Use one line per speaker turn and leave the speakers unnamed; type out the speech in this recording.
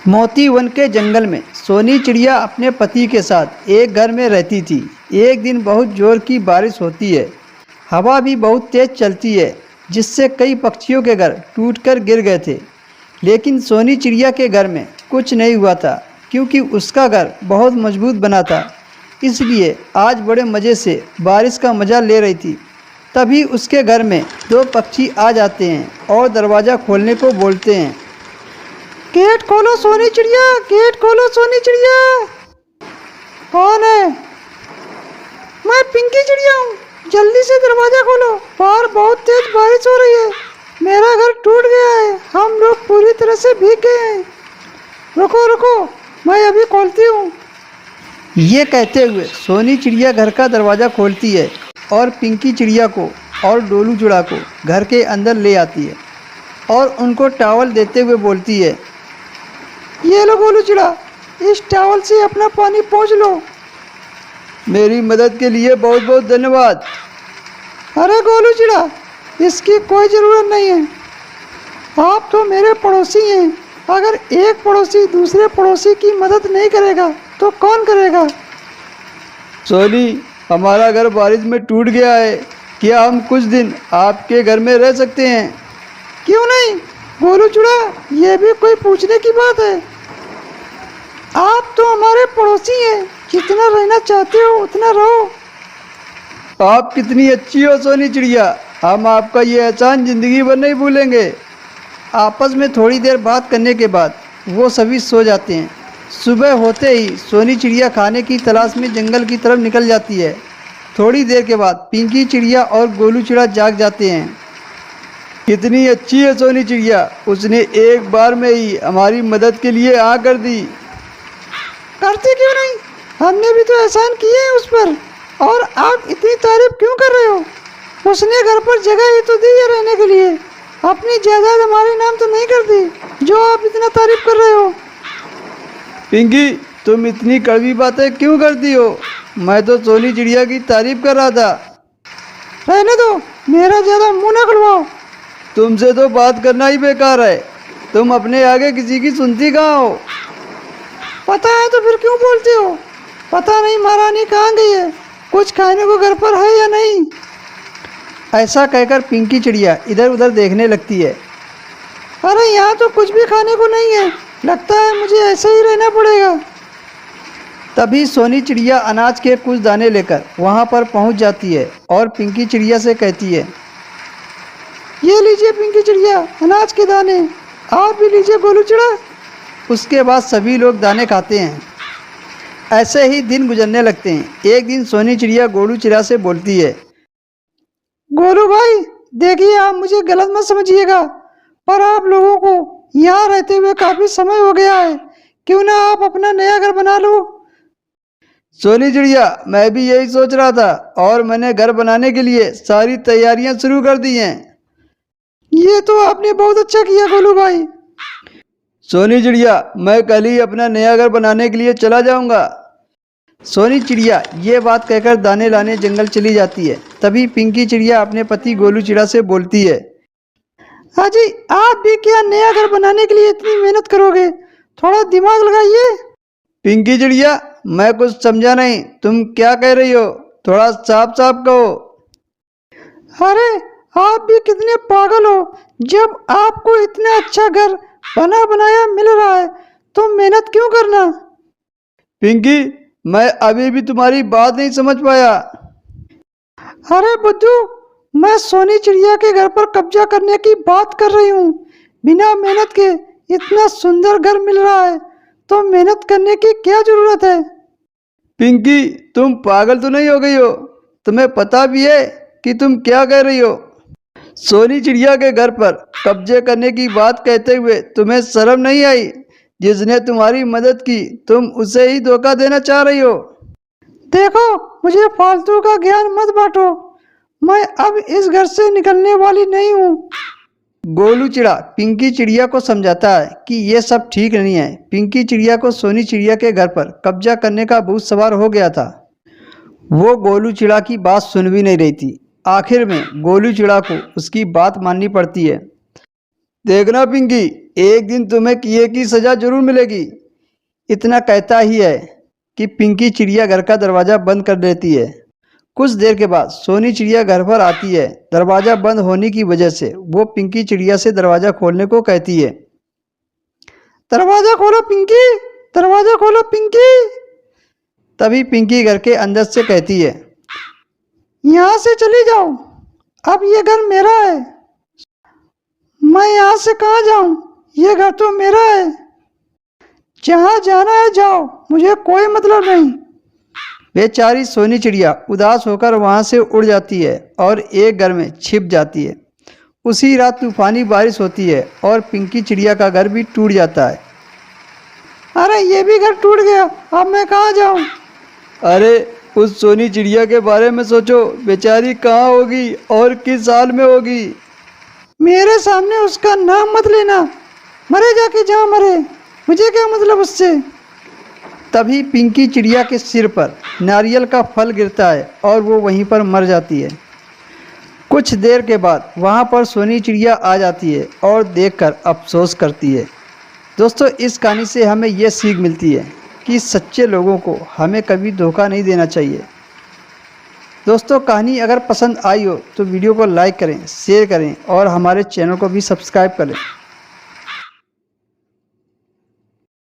मोती वन के जंगल में सोनी चिड़िया अपने पति के साथ एक घर में रहती थी। एक दिन बहुत जोर की बारिश होती है। हवा भी बहुत तेज चलती है, जिससे कई पक्षियों के घर टूटकर गिर गए थे। लेकिन सोनी चिड़िया के घर में कुछ नहीं हुआ था, क्योंकि उसका घर बहुत मजबूत बना था। इसलिए आज बड़े मज़े से बारिश का मज़ा ले रही थी। तभी उसके घर में दो पक्षी आ जाते हैं और दरवाज़ा खोलने को बोलते हैं। गेट खोलो सोनी चिड़िया, गेट खोलो सोनी चिड़िया। कौन है? मैं पिंकी चिड़िया हूँ, जल्दी से दरवाजा खोलो, बाहर बहुत तेज बारिश हो रही है। मेरा घर टूट गया है, हम लोग पूरी तरह से भीग गए हैं। रुको रुको, मैं अभी खोलती हूँ। ये कहते हुए सोनी चिड़िया घर का दरवाज़ा खोलती है और पिंकी चिड़िया को और डोलू चिड़ा को घर के अंदर ले आती है और उनको टॉवल देते हुए बोलती है, ये लो गोलू चिड़ा, इस टॉवल से अपना पानी पोंछ लो। मेरी मदद के लिए बहुत बहुत धन्यवाद। अरे गोलू चिड़ा, इसकी कोई ज़रूरत नहीं है। आप तो मेरे पड़ोसी हैं। अगर एक पड़ोसी दूसरे पड़ोसी की मदद नहीं करेगा तो कौन करेगा? सोनी, हमारा घर बारिश में टूट गया है। क्या हम कुछ दिन आपके घर में रह सकते हैं? क्यों नहीं गोलू चिड़ा, ये भी कोई पूछने की बात है। आप तो हमारे पड़ोसी हैं, जितना रहना चाहते हो उतना रहो। आप कितनी अच्छी हो सोनी चिड़िया, हम आपका ये एहसान जिंदगी भर नहीं भूलेंगे। आपस में थोड़ी देर बात करने के बाद वो सभी सो जाते हैं। सुबह होते ही सोनी चिड़िया खाने की तलाश में जंगल की तरफ निकल जाती है। थोड़ी देर के बाद पिंकी चिड़िया और गोलू चिड़ा जाग जाते हैं। कितनी अच्छी है सोनी चिड़िया, उसने एक बार में ही हमारी मदद के लिए हाँ कर दी। करते क्यों नहीं, हमने भी तो एहसान किए हैं उस पर, और आप इतनी तारीफ क्यों कर रहे हो? उसने घर पर जगह ही तो दी है रहने के लिए, अपनी जायदाद हमारे नाम तो नहीं कर दी जो आप इतना तारीफ कर रहे हो। पिंकी, तुम इतनी कड़वी बातें क्यों करती हो? मैं तो सोनी चिड़िया की तारीफ कर रहा था। रहने दो, मेरा ज़्यादा मुंह न खुलवाओ। तुमसे तो बात करना ही बेकार है, तुम अपने आगे किसी की सुनती कहाँ हो? पता है तो फिर क्यों बोलते हो? पता नहीं महारानी कहाँ गई है, कुछ खाने को घर पर है या नहीं? ऐसा कहकर पिंकी चिड़िया इधर उधर देखने लगती है। अरे यहाँ तो कुछ भी खाने को नहीं है, लगता है मुझे ऐसे ही रहना पड़ेगा। तभी सोनी चिड़िया अनाज के कुछ दाने लेकर वहाँ पर पहुँच जाती है और पिंकी चिड़िया से कहती है, ये लीजिए पिंकी चिड़िया, अनाज के दाने। आप भी लीजिए गोलू चिड़ा। उसके बाद सभी लोग दाने खाते हैं। ऐसे ही दिन गुजरने लगते हैं। एक दिन सोनी चिड़िया गोलू चिड़ा से बोलती है, गोलू भाई देखिए, आप मुझे गलत मत समझिएगा, पर आप लोगों को यहाँ रहते हुए काफ़ी समय हो गया है, क्यों ना आप अपना नया घर बना लो? सोनी चिड़िया, मैं भी यही सोच रहा था और मैंने घर बनाने के लिए सारी तैयारियां शुरू कर दी हैं। ये तो आपने बहुत अच्छा किया गोलू भाई। सोनी चिड़िया, मैं कल ही अपना नया घर बनाने के लिए चला जाऊंगा। सोनी चिड़िया ये बात कहकर दाने लाने जंगल चली जाती है। तभी पिंकी चिड़िया अपने पति गोलू चिड़ा से बोलती है, हाजी आप भी क्या नया घर बनाने के लिए इतनी मेहनत करोगे? थोड़ा दिमाग लगाइए। पिंकी चिड़िया, मैं कुछ समझा नहीं, तुम क्या कह रही हो? थोड़ा साफ साफ कहो। अरे आप भी कितने पागल हो, जब आपको इतना अच्छा घर बना बनाया मिल रहा है तो मेहनत क्यों करना? पिंकी, मैं अभी भी तुम्हारी बात नहीं समझ पाया। अरे बुद्धू, मैं सोनी चिड़िया के घर पर कब्जा करने की बात कर रही हूँ। बिना मेहनत के इतना सुंदर घर मिल रहा है तो मेहनत करने की क्या जरूरत है? पिंकी, तुम पागल तो नहीं हो गई हो? तुम्हें पता भी है कि तुम क्या कह रही हो? सोनी चिड़िया के घर पर कब्जे करने की बात कहते हुए तुम्हें शर्म नहीं आई? जिसने तुम्हारी मदद की तुम उसे ही धोखा देना चाह रही हो। देखो, मुझे फालतू का ज्ञान मत बांटो, मैं अब इस घर से निकलने वाली नहीं हूँ। गोलू चिड़ा पिंकी चिड़िया को समझाता है कि ये सब ठीक नहीं है। पिंकी चिड़िया को सोनी चिड़िया के घर पर कब्जा करने का भूत सवार हो गया था। वो गोलू चिड़ा की बात सुन भी नहीं रही थी। आखिर में गोलू चिड़ा को उसकी बात माननी पड़ती है। देखना पिंकी, एक दिन तुम्हें किए की सजा जरूर मिलेगी। इतना कहता ही है कि पिंकी चिड़िया घर का दरवाज़ा बंद कर देती है। कुछ देर के बाद सोनी चिड़िया घर पर आती है। दरवाज़ा बंद होने की वजह से वो पिंकी चिड़िया से दरवाज़ा खोलने को कहती है। दरवाज़ा खोलो पिंकी, दरवाज़ा खोलो पिंकी। तभी पिंकी घर के अंदर से कहती है, यहाँ से चली जाओ, अब ये घर मेरा है। मैं यहाँ से कहाँ जाऊँ, ये घर तो मेरा है। जहाँ जाना है जाओ, मुझे कोई मतलब नहीं। बेचारी सोनी चिड़िया उदास होकर वहाँ से उड़ जाती है और एक घर में छिप जाती है। उसी रात तूफानी बारिश होती है और पिंकी चिड़िया का घर भी टूट जाता है। अरे ये भी घर टूट गया, अब मैं कहाँ जाऊँ? अरे उस सोनी चिड़िया के बारे में सोचो, बेचारी कहाँ होगी और किस साल में होगी। मेरे सामने उसका नाम मत लेना, मरे जाके जहाँ मरे, मुझे क्या मतलब उससे। तभी पिंकी चिड़िया के सिर पर नारियल का फल गिरता है और वो वहीं पर मर जाती है। कुछ देर के बाद वहाँ पर सोनी चिड़िया आ जाती है और देखकर अफसोस करती है। दोस्तों, इस कहानी से हमें यह सीख मिलती है कि सच्चे लोगों को हमें कभी धोखा नहीं देना चाहिए। दोस्तों, कहानी अगर पसंद आई हो तो वीडियो को लाइक करें, शेयर करें और हमारे चैनल को भी सब्सक्राइब करें।